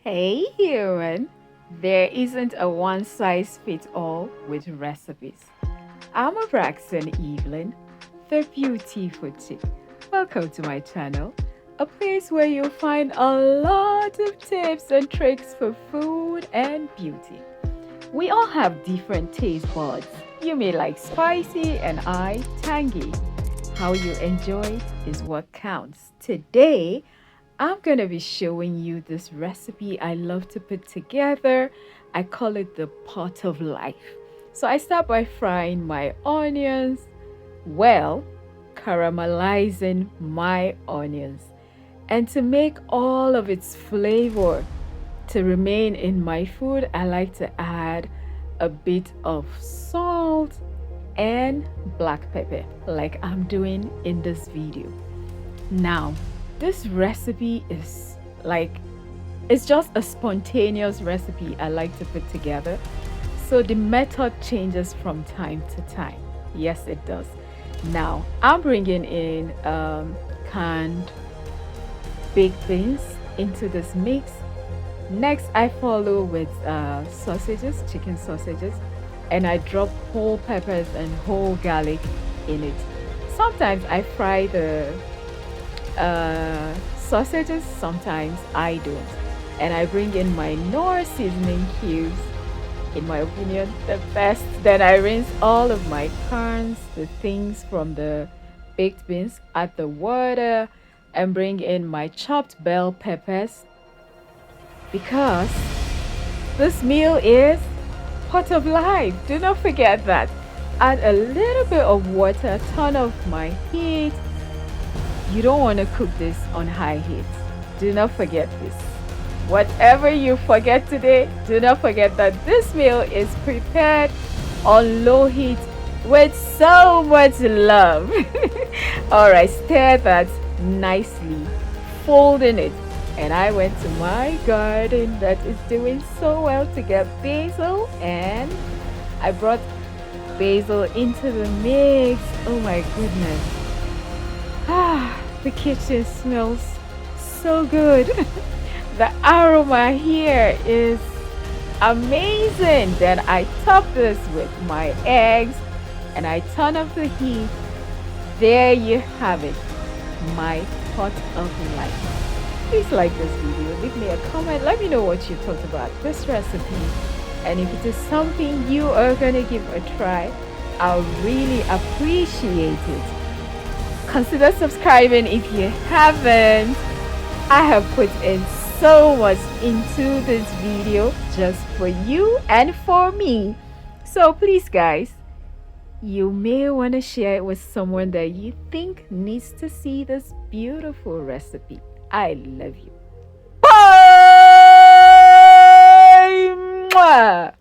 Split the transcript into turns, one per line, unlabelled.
Hey human, there isn't a one size fits all with recipes. I'm Abraxan Evelyn, the beauty food chick. Welcome to my channel, a place where you'll find a lot of tips and tricks for food and beauty. We all have different taste buds. You may like spicy and I tangy. How you enjoy it is what counts. Today, I'm going to be showing you this recipe I love to put together. I call it the pot of life. So I start by frying my onions, well, caramelizing my onions. And to make all of its flavor to remain in my food, I like to add a bit of salt and black pepper like I'm doing in this video. Now, this recipe is it's just a spontaneous recipe I like to put together. So the method changes from time to time. Yes, it does. Now, I'm bringing in canned baked beans into this mix. Next, I follow with sausages, chicken sausages, and I drop whole peppers and whole garlic in it. Sometimes I fry the sausages, sometimes I don't. And I bring in my Knorr seasoning cubes, in my opinion, the best. Then I rinse all of my corns, the things from the baked beans, add the water, and bring in my chopped bell peppers because this meal is pot of life. Do not forget that. Add a little bit of water, turn off my heat. You don't want to cook this on high heat. Do not forget this. Whatever you forget today, do not forget that this meal is prepared on low heat with so much love. All right, stir that nicely, folding it. And I went to my garden that is doing so well to get basil, and I brought basil into the mix. Oh my goodness. The kitchen smells so good. The aroma here is amazing. Then I top this with my eggs and I turn off the heat. There you have it, my pot of life. Please like this video, leave me a comment, let me know what you thought about this recipe, and if it is something you are gonna give a try, I'll really appreciate it. Consider subscribing if you haven't. I have put in so much into this video just for you and for me. So please guys, you may want to share it with someone that you think needs to see this beautiful recipe. I love you. Bye! Mwah!